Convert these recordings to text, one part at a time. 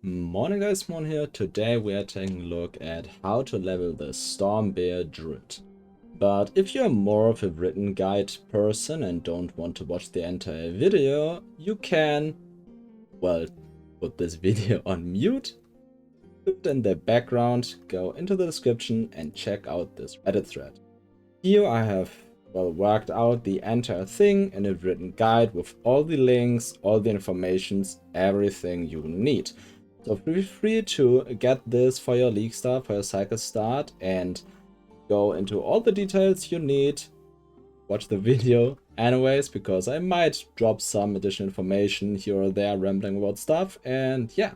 Morning guys, Moorhuhn here. Today we are taking a look at how to level the Stormbear Druid. But if you're more of a written guide person and don't want to watch the entire video, you can, well, put this video on mute, put it in the background, go into the description and check out this Reddit thread. Here I have, worked out the entire thing in a written guide with all the links, all the informations, everything you need. So feel free to get this for your league start, for your cycle start, and go into all the details you need. Watch the video anyways, because I might drop some additional information here or there, rambling about stuff, and yeah.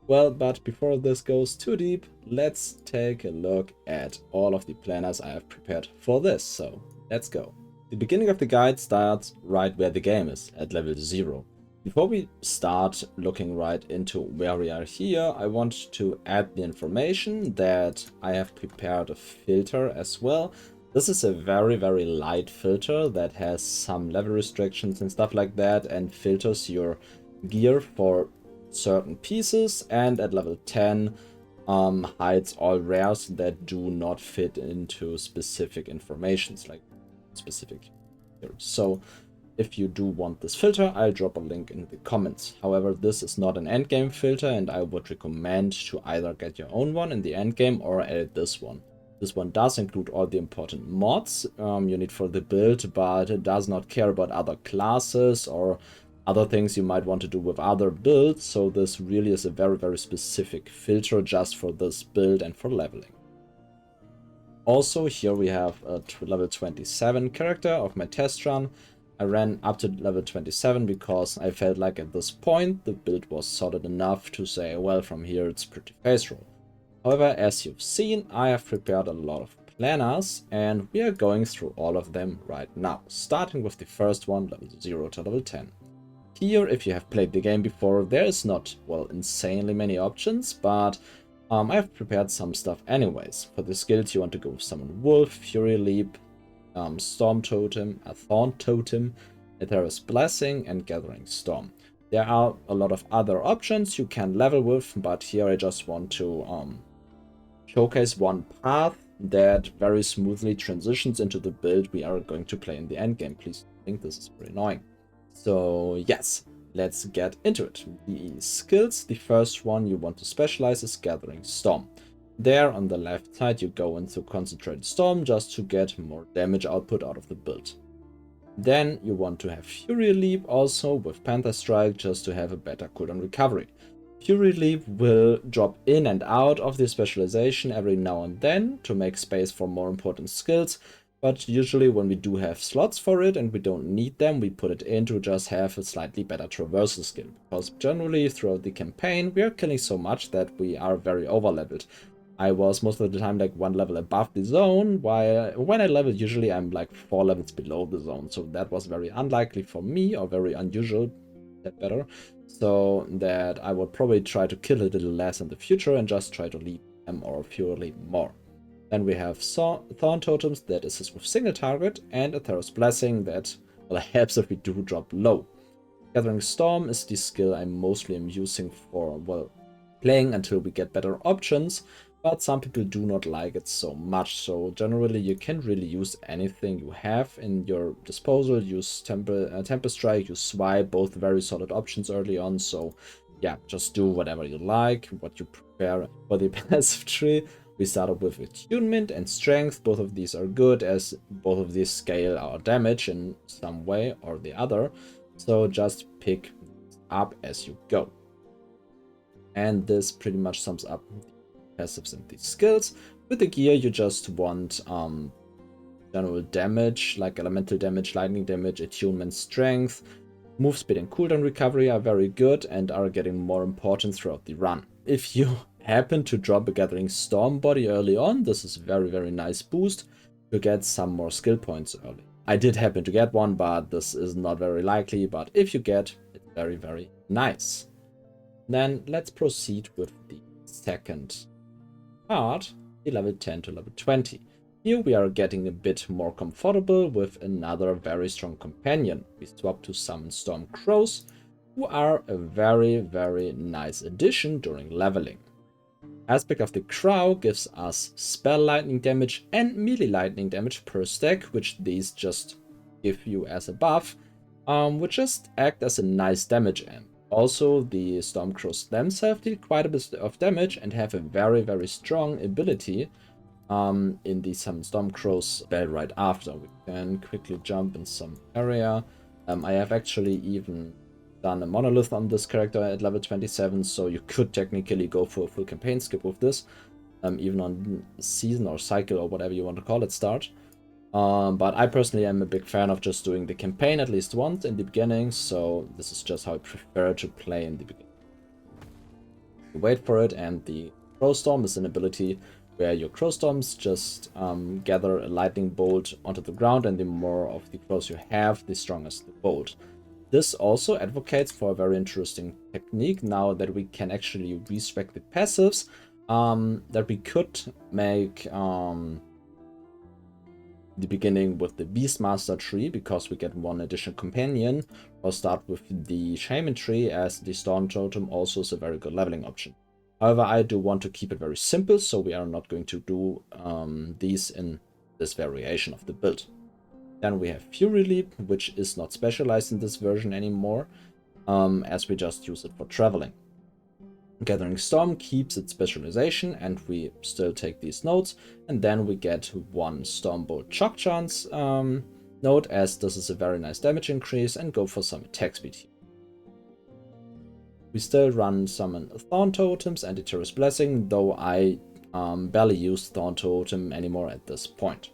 Well, but before this goes too deep, let's take a look at all of the planners I have prepared for this. So let's go. The beginning of the guide starts right where the game is, at level 0. Before we start looking right into where we are here, I want to add the information that I have prepared a filter as well. This is a very light filter that has some level restrictions and stuff like that, and filters your gear for certain pieces, and at level 10 hides all rares that do not fit into specific informations, like specific gear. So if you do want this filter, I'll drop a link in the comments. However, this is not an endgame filter, and I would recommend to either get your own one in the endgame or edit this one. This one does include all the important mods you need for the build, but it does not care about other classes or other things you might want to do with other builds. So this really is a very specific filter just for this build and for leveling. Also, here we have a level 27 character of my test run. I ran up to level 27 because I felt like at this point the build was solid enough to say, well, from here it's pretty face roll. However, as you've seen, I have prepared a lot of planners and we are going through all of them right now, starting with the first one, level 0 to level 10. Here, if you have played the game before, there is not, well, insanely many options, but I have prepared some stuff anyways. For the skills you want to go with Summon Wolf, Fury Leap, Storm Totem, a Thorn Totem, Aether's Blessing, and Gathering Storm. There are a lot of other options you can level with, but here I just want to showcase one path that very smoothly transitions into the build we are going to play in the endgame. Please don't think this is very annoying. So yes, let's get into it. The skills, the first one you want to specialize is Gathering Storm. There on the left side you go into Concentrated Storm just to get more damage output out of the build. Then you want to have Fury Leap also with Panther Strike just to have a better cooldown recovery. Fury Leap will drop in and out of the specialization every now and then to make space for more important skills, but usually when we do have slots for it and we don't need them, we put it in to just have a slightly better traversal skill, because generally throughout the campaign we are killing so much that we are very overleveled. I was most of the time like 1 level above the zone, while when I level usually I'm like 4 levels below the zone, so that was very unlikely for me, or very unusual, that better, so that I would probably try to kill a little less in the future and just try to lead them or purely more. Then we have Thorn Totems that assist with single target, and Aether's Blessing that, well, helps if we do drop low. Gathering Storm is the skill I mostly am using for, well, playing until we get better options, but some people do not like it so much, so generally you can really use anything you have in your disposal. Use Temper Strike, use Swipe, both very solid options early on, so yeah, just do whatever you like, what you prefer. For the passive tree, we start up with Attunement and Strength. Both of these are good, as both of these scale our damage in some way or the other, so just pick up as you go. And this pretty much sums up the passives and the skills. With the gear you just want general damage, like elemental damage, lightning damage, attunement, strength. Move speed and cooldown recovery are very good and are getting more important throughout the run. If you happen to drop a Gathering Storm body early on, this is a very nice boost to get some more skill points early. I did happen to get one, but this is not very likely, but if you get, it's very nice. Then let's proceed with the second part, the level 10 to level 20. Here we are getting a bit more comfortable with another very strong companion. We swap to Summon Storm Crows, who are a very nice addition during leveling. Aspect of the Crow gives us spell lightning damage and melee lightning damage per stack, which these just give you as a buff, which just act as a nice damage amp. Also, the Stormcrows themselves deal quite a bit of damage and have a very strong ability in the Summon Stormcrows spell right after. We can quickly jump in some area. I have actually even done a monolith on this character at level 27, so you could technically go for a full campaign skip with this, even on season or cycle or whatever you want to call it start. But I personally am a big fan of just doing the campaign at least once in the beginning, so this is just how I prefer to play in the beginning. You wait for it, and the Crowstorm is an ability where your Crowstorms just gather a lightning bolt onto the ground, and the more of the crows you have, the stronger the bolt. This also advocates for a very interesting technique now that we can actually respec the passives, that we could make the beginning with the Beastmaster tree, because we get one additional companion, or start with the Shaman tree, as the Storm Totem also is a very good leveling option. However, I do want to keep it very simple, so we are not going to do these in this variation of the build. Then we have Fury Leap, which is not specialized in this version anymore, as we just use it for traveling. Gathering Storm keeps its specialization, and we still take these nodes, and then we get one Stormbolt Shock Chance node, as this is a very nice damage increase, and go for some attack speed here. We still run summon Thorn Totems and Eterous Blessing, though I barely use Thorn Totem anymore at this point.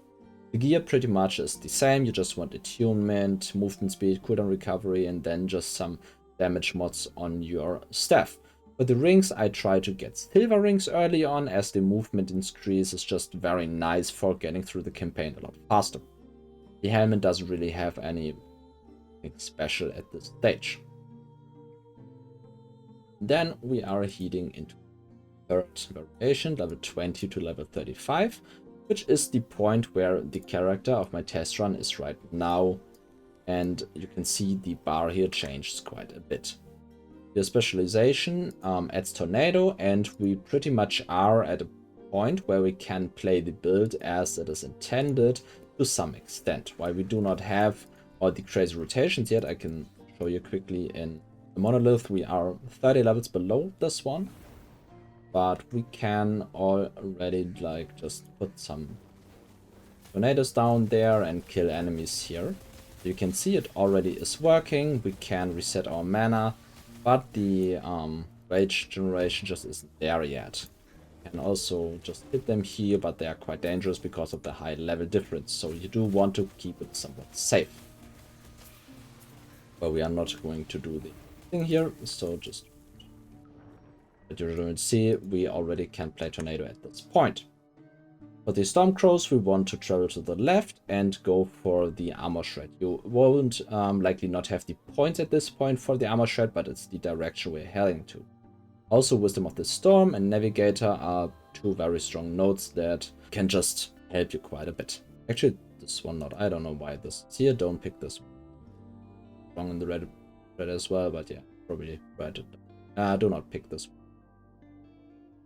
The gear pretty much is the same, you just want attunement, movement speed, cooldown recovery, and then just some damage mods on your staff. For the rings, I try to get silver rings early on, as the movement increase is just very nice for getting through the campaign a lot faster. The helmet doesn't really have anything special at this stage. Then we are heading into third variation, level 20 to level 35, which is the point where the character of my test run is right now, and you can see the bar here changes quite a bit. The specialization adds Tornado, and we pretty much are at a point where we can play the build as it is intended to some extent. While we do not have all the crazy rotations yet, I can show you quickly in the Monolith. We are 30 levels below this one, but we can already like just put some tornadoes down there and kill enemies here. You can see it already is working. We can reset our mana, but the rage generation just isn't there yet. You can also just hit them here, but they are quite dangerous because of the high level difference, so you do want to keep it somewhat safe. But we are not going to do the thing here, so just, but you will see we already can play Tornado at this point. For the Stormcrows, we want to travel to the left and go for the Armor Shred. You won't likely not have the points at this point for the Armor Shred, but it's the direction we're heading to. Also, Wisdom of the Storm and Navigator are two very strong nodes that can just help you quite a bit. Actually, this one not. I don't know why this is here. Don't pick this one. Wrong in the red as well, but yeah, probably right. Do not pick this one.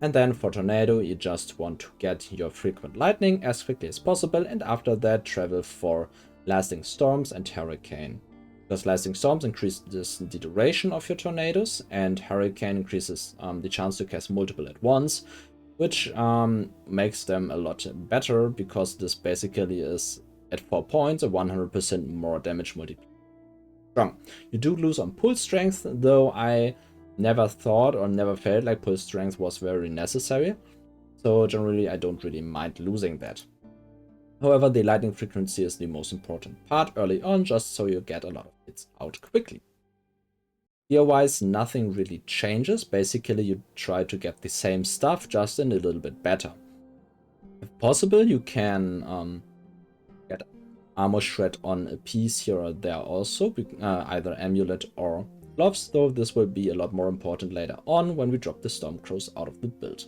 And then for Tornado, you just want to get your frequent lightning as quickly as possible, and after that travel for Lasting Storms and Hurricane. Because Lasting Storms increases the duration of your tornadoes, and Hurricane increases the chance to cast multiple at once, which makes them a lot better, because this basically is at 4 points a 100% more damage multiplier. Strong. You do lose on pull strength, though I never thought or never felt like pull strength was very necessary, so generally I don't really mind losing that. However, the lightning frequency is the most important part early on, just so you get a lot of hits out quickly. Gear-wise, nothing really changes. Basically, you try to get the same stuff, just in a little bit better. If possible, you can get Armor Shred on a piece here or there also, either Amulet or Gloves, though this will be a lot more important later on when we drop the Stormcrows out of the build.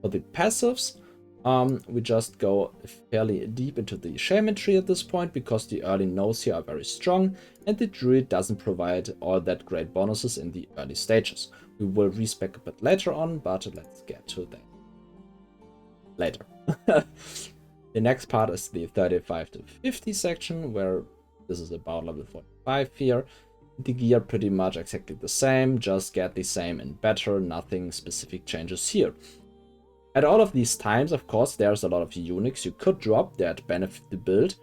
For the passives, We just go fairly deep into the shaman tree at this point because the early nodes here are very strong and the druid doesn't provide all that great bonuses in the early stages. We will respec a bit later on, but let's get to that later. The next part is the 35 to 50 section, where this is about level 45 here. The gear pretty much exactly the same, just get the same and better, nothing specific changes here. At all of these times, of course, there's a lot of uniques you could drop that benefit the build.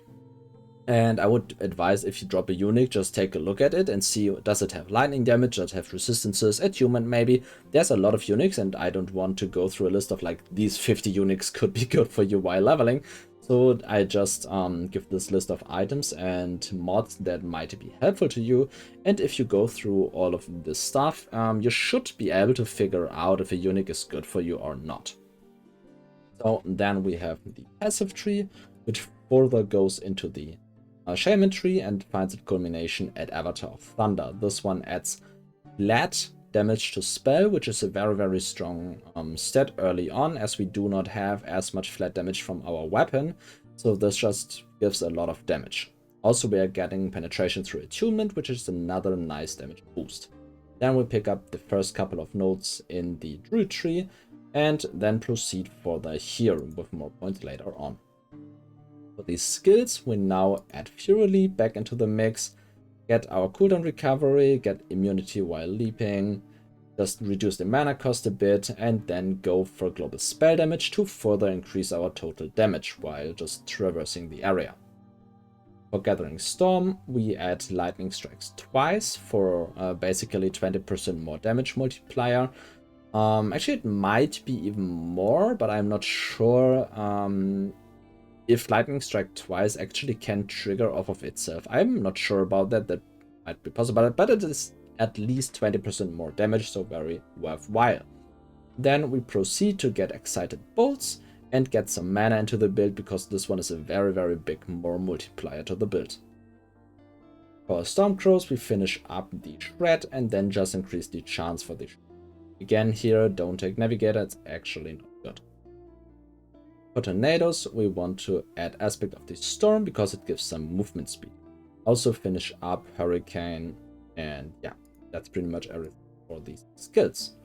And I would advise, if you drop a unique, just take a look at it and see, does it have lightning damage, does it have resistances, attunement maybe. There's a lot of uniques and I don't want to go through a list of like these 50 uniques could be good for you while leveling. So I just give this list of items and mods that might be helpful to you. And if you go through all of this stuff, you should be able to figure out if a unique is good for you or not. So then we have the passive tree, which further goes into the shaman tree and finds its culmination at Avatar of Thunder. This one adds flat damage to spell, which is a very strong stat early on, as we do not have as much flat damage from our weapon. So this just gives a lot of damage. Also, we are getting penetration through attunement, which is another nice damage boost. Then we pick up the first couple of nodes in the druid tree and then proceed further here with more points later on. For these skills, we now add Fury back into the mix, get our cooldown recovery, get immunity while leaping, just reduce the mana cost a bit, and then go for global spell damage to further increase our total damage while just traversing the area. For Gathering Storm, we add Lightning Strikes twice for basically 20% more damage multiplier. Actually, it might be even more, but I'm not sure if Lightning Strike twice actually can trigger off of itself. I'm not sure about that. That might be possible, but it is at least 20% more damage, so very worthwhile. Then we proceed to get Excited Bolts and get some mana into the build, because this one is a very big more multiplier to the build. For Stormcrows, we finish up the Shred and then just increase the chance for the Shred. Again here, don't take Navigator, it's actually not good. For Tornadoes, we want to add Aspect of the Storm because it gives some movement speed. Also finish up Hurricane, and yeah, that's pretty much everything for these skills.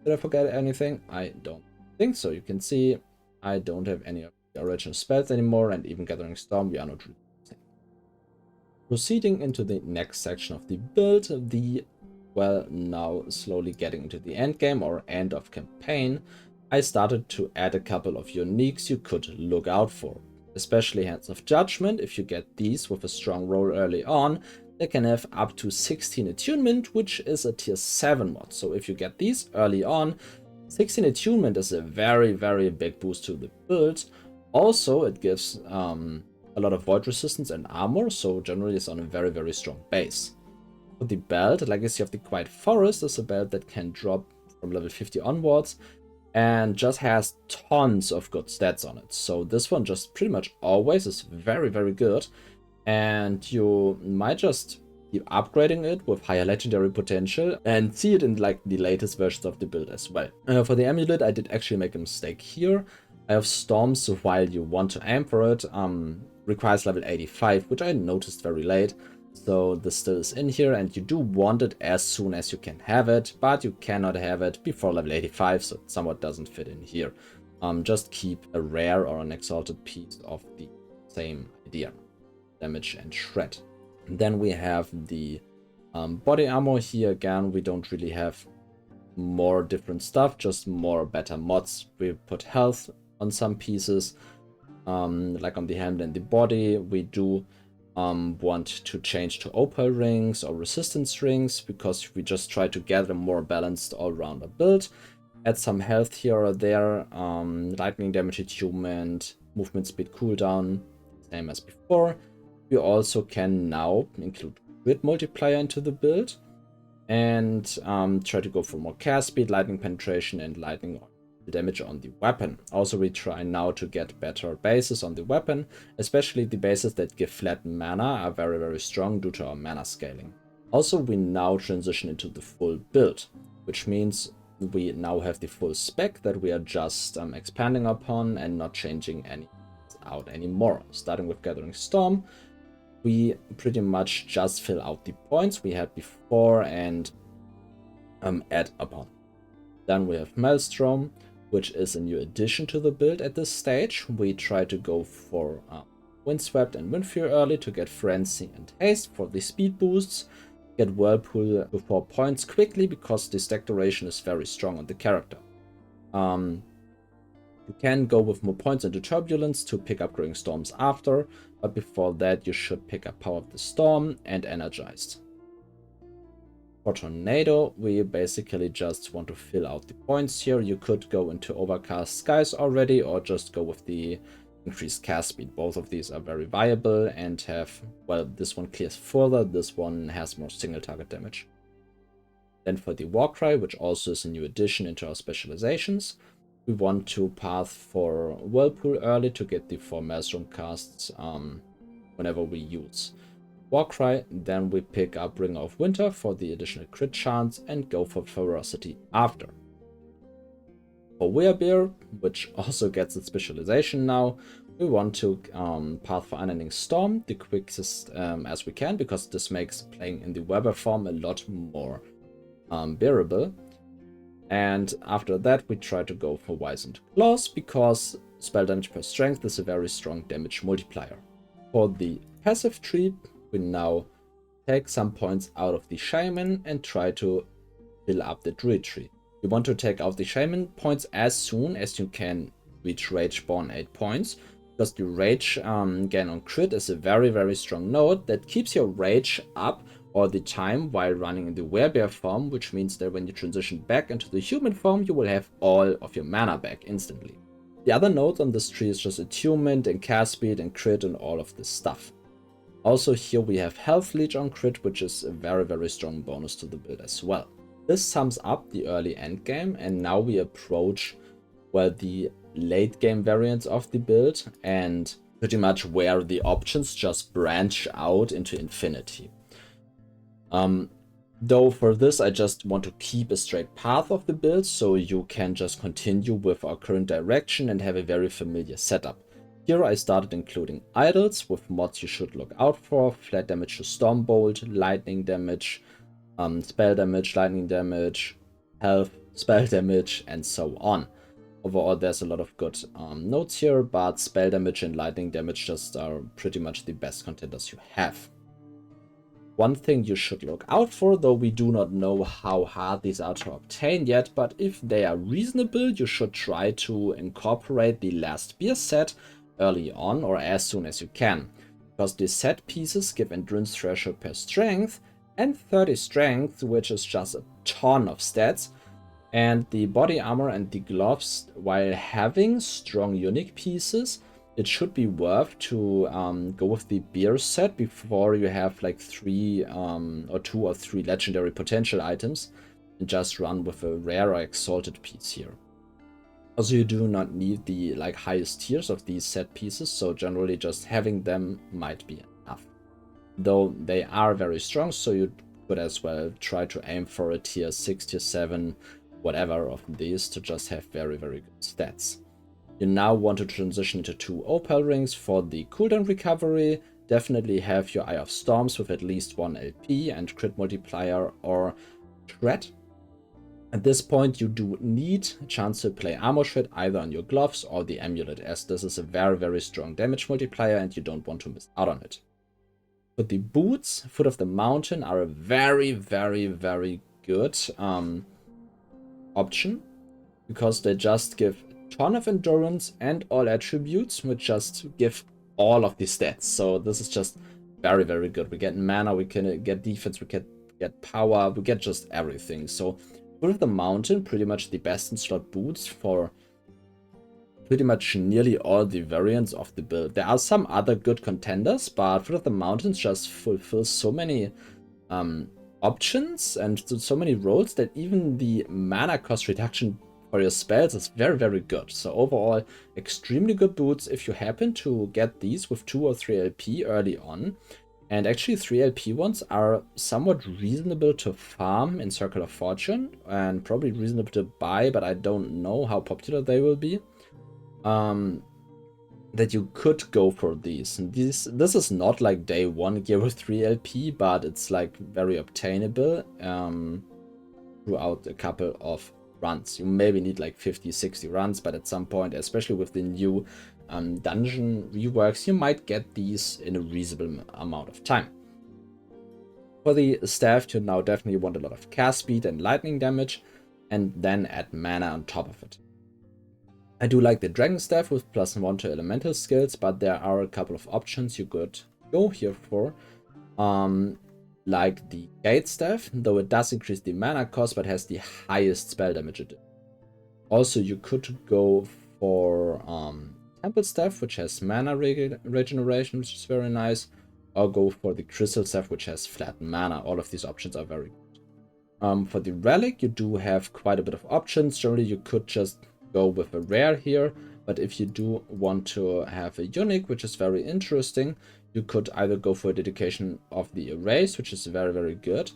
Did I forget anything? I don't think so. You can see I don't have any of the original spells anymore, and even Gathering Storm we are not using. Proceeding into the next section of the build, well, now slowly getting into the end game or end of campaign, I started to add a couple of uniques you could look out for. Especially Hands of Judgment. If you get these with a strong roll early on, they can have up to 16 attunement, which is a tier 7 mod. So if you get these early on, 16 attunement is a very big boost to the build. Also, it gives a lot of void resistance and armor, so generally it's on a very strong base. For the belt, Legacy of the Quiet Forest is a belt that can drop from level 50 onwards and just has tons of good stats on it. So this one just pretty much always is very good, and you might just keep upgrading it with higher legendary potential and see it in like the latest versions of the build as well. For the amulet, I did actually make a mistake here. I have Storms, so while you want to aim for it, requires level 85, which I noticed very late. So this still is in here, and you do want it as soon as you can have it, but you cannot have it before level 85, so it somewhat doesn't fit in here. Just keep a rare or an exalted piece of the same idea. Damage and Shred. And then we have the body armor here. Again, we don't really have more different stuff, just more better mods. We put health on some pieces, like on the helmet and the body. We do want to change to opal rings or resistance rings, because we just try to get a more balanced all-rounder build. Add some health here or there, lightning damage attunement, movement speed cooldown, same as before. We also can now include crit multiplier into the build and try to go for more cast speed, lightning penetration, and lightning damage on the weapon. Also, we try now to get better bases on the weapon, especially the bases that give flat mana are very strong due to our mana scaling. Also, we now transition into the full build, which means we now have the full spec that we are just expanding upon and not changing any out anymore. Starting with Gathering Storm, we pretty much just fill out the points we had before and add upon. Then we have Maelstrom, which is a new addition to the build at this stage. We try to go for Windswept and Windfear early to get Frenzy and Haste for the speed boosts. Get Whirlpool to 4 points quickly because the stack duration is very strong on the character. You can go with more points into Turbulence to pick up Growing Storms after, but before that you should pick up Power of the Storm and Energized. For Tornado, we basically just want to fill out the points here. You could go into Overcast Skies already, or just go with the increased cast speed. Both of these are very viable and have, well, this one clears further, this one has more single target damage. Then for the Warcry, which also is a new addition into our specializations, we want to path for Whirlpool early to get the 4 Maelstrom casts whenever we use Warcry. Then we pick up Bringer of Winter for the additional crit chance and go for Ferocity after. For Werebear, which also gets its specialization now, we want to path for Unending Storm the quickest as we can, because this makes playing in the Weber form a lot more bearable. And after that we try to go for Wizened Claws, because spell damage per strength is a very strong damage multiplier. For the passive tree, we now take some points out of the Shaman and try to fill up the Druid tree. You want to take out the Shaman points as soon as you can reach Rageborn 8 points, because the Rage gain on crit is a very, very strong node that keeps your Rage up all the time while running in the Werebear form, which means that when you transition back into the human form, you will have all of your mana back instantly. The other nodes on this tree is just attunement and cast speed and crit and all of this stuff. Also here we have Health Leech on crit, which is a very, very strong bonus to the build as well. This sums up the early end game, and now we approach, well, the late game variants of the build, and pretty much where the options just branch out into infinity. Though for this I just want to keep a straight path of the build, so you can just continue with our current direction and have a very familiar setup. Here I started including idols with mods you should look out for: flat damage to Stormbolt, lightning damage, spell damage, lightning damage, health, spell damage, and so on. Overall there's a lot of good notes here, but spell damage and lightning damage just are pretty much the best contenders you have. One thing you should look out for, though we do not know how hard these are to obtain yet, but if they are reasonable, you should try to incorporate the Last Beer set early on or as soon as you can, because the set pieces give endurance threshold per strength and 30 strength, which is just a ton of stats, and the body armor and the gloves, while having strong unique pieces, it should be worth to go with the beer set before you have like 2 or 3 legendary potential items, and just run with a rare or exalted piece here. Also, you do not need the like highest tiers of these set pieces, so generally just having them might be enough. Though they are very strong, so you could as well try to aim for a tier 6, tier 7, whatever of these to just have very, very good stats. You now want to transition into 2 Opal rings for the cooldown recovery. Definitely have your Eye of Storms with at least 1 LP and crit multiplier or shred. At this point you do need a chance to play Armor Shred either on your gloves or the amulet, as this is a very, very strong damage multiplier and you don't want to miss out on it. But the boots, Foot of the Mountain, are a very, very, very good option, because they just give ton of endurance and all attributes, which just give all of the stats. So this is just very, very good. We get mana, we can get defense, we can get power, we get just everything. So Foot of the Mountain, pretty much the best in slot boots for pretty much nearly all the variants of the build. There are some other good contenders, but Foot of the Mountains just fulfills so many options and so many roles that even the mana cost reduction for your spells is very, very good. So overall, extremely good boots. If you happen to get these with 2 or 3 LP early on, And actually 3 LP ones are somewhat reasonable to farm in Circle of Fortune and probably reasonable to buy, but I don't know how popular they will be. That you could go for these. This is not like day 1 gear with 3 LP, but it's like very obtainable throughout a couple of runs. You maybe need like 50-60 runs, but at some point, especially with the new dungeon reworks, you might get these in a reasonable amount of time. For the staff, you now definitely want a lot of cast speed and lightning damage, and then add mana on top of it. I do like the Dragon Staff with +1 to elemental skills, but there are a couple of options you could go here for. Like the Gate Staff, though it does increase the mana cost, but has the highest spell damage it. Also, you could go for Temple Staff, which has mana regeneration, which is very nice, or go for the Crystal Staff, which has flat mana. All of these options are very good. For the Relic, you do have quite a bit of options. Generally, you could just go with a rare here, but if you do want to have a unique, which is very interesting, you could either go for a dedication of the erase, which is very, very good,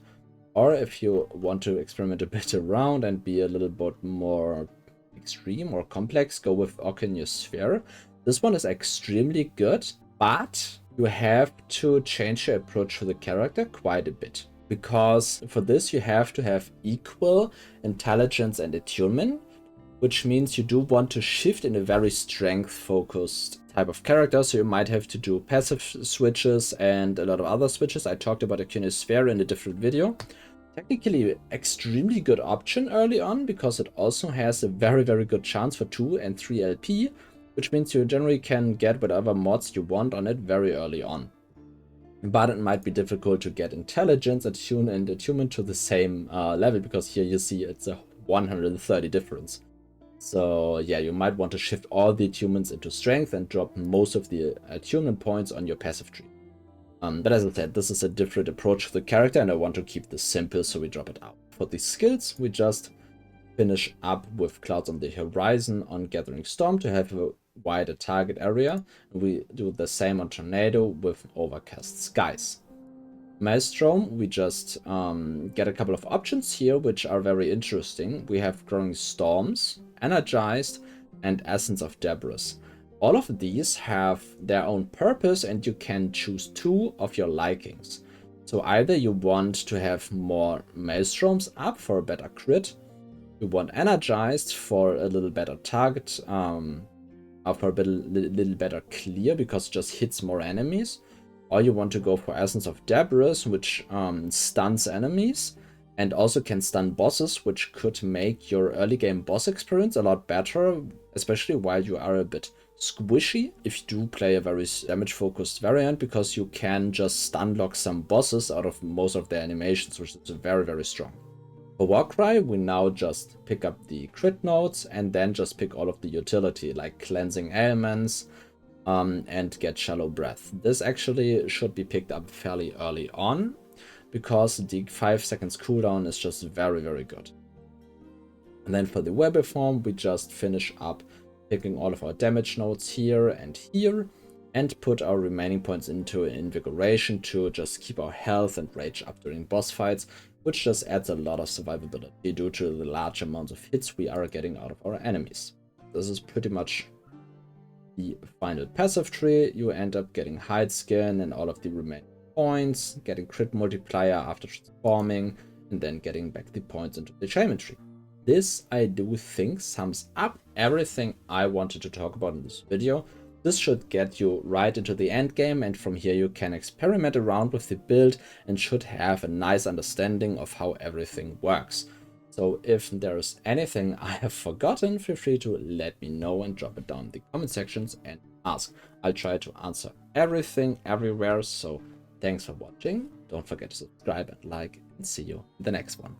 or if you want to experiment a bit around and be a little bit more extreme or complex, go with Oceanus Sphere. This one is extremely good, but you have to change your approach to the character quite a bit, because for this you have to have equal intelligence and attunement, which means you do want to shift in a very strength-focused type of character, so you might have to do passive switches and a lot of other switches. I talked about Oceanus Sphere in a different video. Technically, extremely good option early on, because it also has a very, very good chance for 2 and 3 LP, which means you generally can get whatever mods you want on it very early on. But it might be difficult to get intelligence, attune, and attunement to the same level, because here you see it's a 130 difference. So yeah, you might want to shift all the attunements into strength and drop most of the attunement points on your passive tree. But as I said, this is a different approach to the character, and I want to keep this simple, so we drop it out. For the skills, we just finish up with Clouds on the Horizon on Gathering Storm to have a wider target area. We do the same on Tornado with Overcast Skies. Maelstrom, we just get a couple of options here, which are very interesting. We have Growing Storms, Energized, and Essence of Debris. All of these have their own purpose, and you can choose 2 of your likings. So either you want to have more Maelstroms up for a better crit, you want Energized for a little better target, for a little better clear, because it just hits more enemies, or you want to go for Essence of Debris, which stuns enemies and also can stun bosses, which could make your early game boss experience a lot better, especially while you are a bit squishy if you do play a very damage focused variant, because you can just stun lock some bosses out of most of their animations, which is very, very strong. For Warcry, we now just pick up the crit nodes and then just pick all of the utility, like Cleansing Ailments, and get Shallow Breath. This actually should be picked up fairly early on, because the 5 seconds cooldown is just very, very good. And then for the Webber form, we just finish up picking all of our damage nodes here, and put our remaining points into Invigoration to just keep our health and rage up during boss fights, which just adds a lot of survivability due to the large amounts of hits we are getting out of our enemies. This is pretty much the final passive tree. You end up getting Hide Skin and all of the remaining points, getting crit multiplier after transforming, and then getting back the points into the Shaman tree. This, I do think, sums up everything I wanted to talk about in this video. This should get you right into the end game, and from here you can experiment around with the build and should have a nice understanding of how everything works. So if there is anything I have forgotten, feel free to let me know and drop it down in the comment sections and ask. I'll try to answer everything everywhere, so thanks for watching. Don't forget to subscribe and like, and see you in the next one.